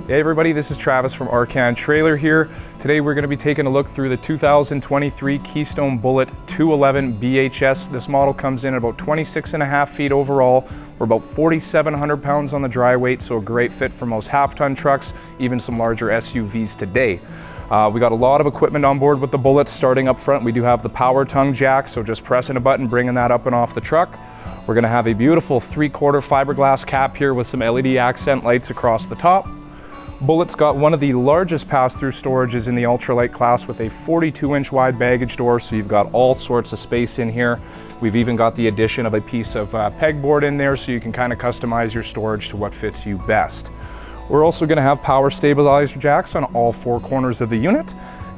Hey everybody, this is Travis from Arcan Trailer here. Today we're going to be taking a look through the 2023 Keystone Bullet 211 BHS. This model comes in at about 26.5 feet overall. We're about 4,700 pounds on the dry weight, so a great fit for most half-ton trucks, even some larger SUVs today. We got a lot of equipment on board with the Bullet. Starting up front, we do have the power tongue jack, so just pressing a button, bringing that up and off the truck. We're going to have a beautiful 3/4 fiberglass cap here with some LED accent lights across the top. Bullet's got one of the largest pass-through storages in the ultralight class with a 42-inch wide baggage door, so you've got all sorts of space in here. We've even got the addition of a piece of pegboard in there, so you can kind of customize your storage to what fits you best. We're also going to have power stabilizer jacks on all four corners of the unit,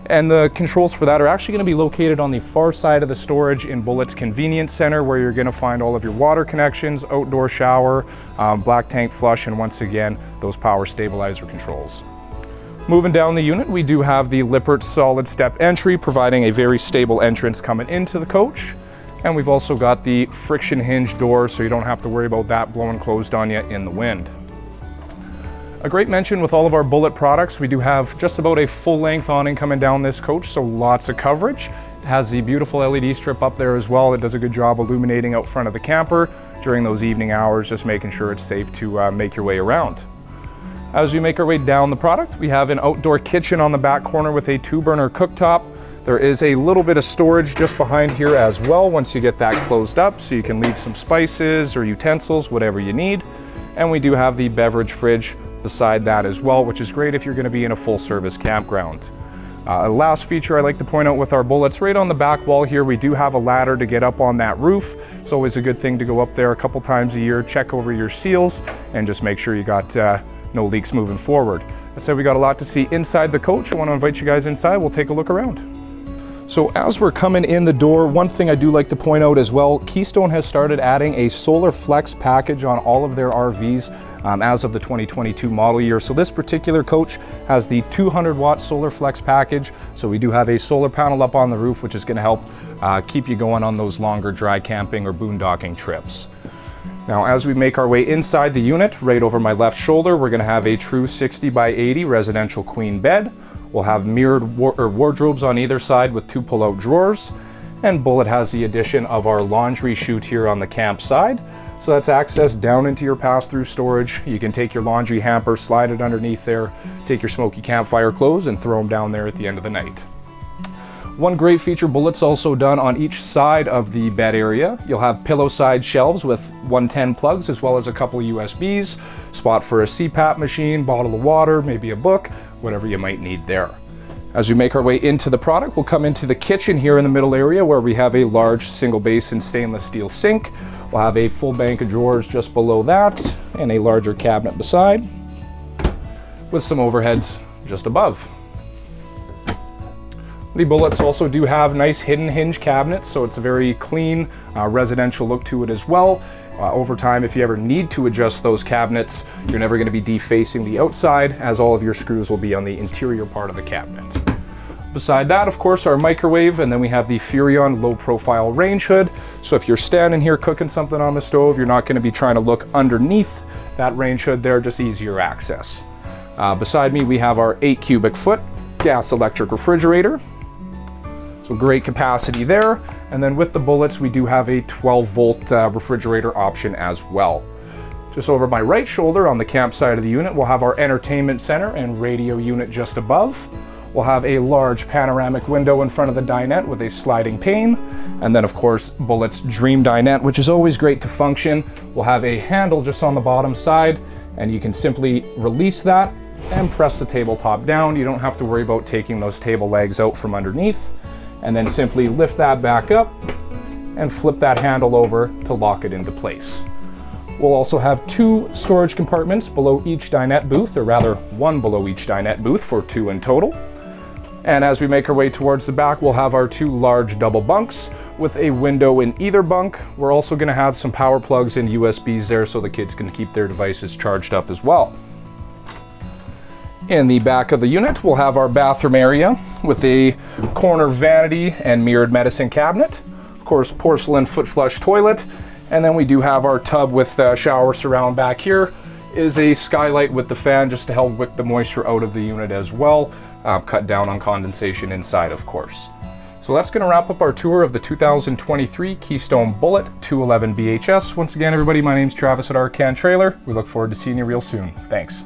and the controls for that are actually going to be located on the far side of the storage in Bullet's convenience center, where you're going to find all of your water connections, outdoor shower, black tank flush, and once again, those power stabilizer controls. Moving down the unit, we do have the Lippert solid step entry, providing a very stable entrance coming into the coach. And we've also got the friction hinge door, so you don't have to worry about that blowing closed on you in the wind. A great mention with all of our Bullet products, we do have just about a full-length awning coming down this coach, so lots of coverage. It has the beautiful LED strip up there as well. It does a good job illuminating out front of the camper during those evening hours, just making sure it's safe to make your way around. As we make our way down the product, we have an outdoor kitchen on the back corner with a 2-burner cooktop. There is a little bit of storage just behind here as well once you get that closed up, so you can leave some spices or utensils, whatever you need. And we do have the beverage fridge beside that as well, which is great if you're going to be in a full-service campground. Last feature I like to point out with our Bullets, right on the back wall here, we do have a ladder to get up on that roof. It's always a good thing to go up there a couple times a year, check over your seals, and just make sure you got no leaks moving forward. That said, we got a lot to see inside the coach. I want to invite you guys inside. We'll take a look around. So as we're coming in the door, one thing I do like to point out as well, Keystone has started adding a solar flex package on all of their RVs as of the 2022 model year. So this particular coach has the 200-watt solar flex package. So we do have a solar panel up on the roof, which is going to help keep you going on those longer dry camping or boondocking trips. Now, as we make our way inside the unit, right over my left shoulder, we're going to have a true 60 by 80 residential queen bed. We'll have mirrored wardrobes on either side with 2 pull-out drawers. And Bullet has the addition of our laundry chute here on the camp side. So that's access down into your pass-through storage. You can take your laundry hamper, slide it underneath there, take your smoky campfire clothes and throw them down there at the end of the night. One great feature Bullet's also done on each side of the bed area. You'll have pillow side shelves with 110 plugs as well as a couple of USBs, spot for a CPAP machine, bottle of water, maybe a book, whatever you might need there. As we make our way into the product, we'll come into the kitchen here in the middle area where we have a large single basin stainless steel sink. We'll have a full bank of drawers just below that and a larger cabinet beside with some overheads just above. The Bullets also do have nice hidden hinge cabinets, so it's a very clean residential look to it as well. Over time, if you ever need to adjust those cabinets, you're never going to be defacing the outside, as all of your screws will be on the interior part of the cabinet. Beside that, of course, our microwave, and then we have the Furrion low-profile range hood. So if you're standing here cooking something on the stove, you're not going to be trying to look underneath that range hood there, just easier access. Beside me, we have our 8 cubic foot gas electric refrigerator. So great capacity there. And then with the Bullets, we do have a 12-volt refrigerator option as well. Just over my right shoulder on the camp side of the unit, we'll have our entertainment center and radio unit just above. We'll have a large panoramic window in front of the dinette with a sliding pane. And then of course, Bullet's Dream Dinette, which is always great to function. We'll have a handle just on the bottom side, and you can simply release that and press the tabletop down. You don't have to worry about taking those table legs out from underneath. And then simply lift that back up and flip that handle over to lock it into place. We'll also have 2 storage compartments below each dinette booth, or rather 1 below each dinette booth for 2 in total. And as we make our way towards the back, we'll have our 2 large double bunks with a window in either bunk. We're also going to have some power plugs and USBs there so the kids can keep their devices charged up as well. In the back of the unit, we'll have our bathroom area with a corner vanity and mirrored medicine cabinet. Of course, porcelain foot flush toilet. And then we do have our tub with shower surround back here. is a skylight with the fan just to help wick the moisture out of the unit as well. Cut down on condensation inside, of course. So that's going to wrap up our tour of the 2023 Keystone Bullet 211 BHS. Once again, everybody, my name's Travis at Arcan Trailer. We look forward to seeing you real soon. Thanks.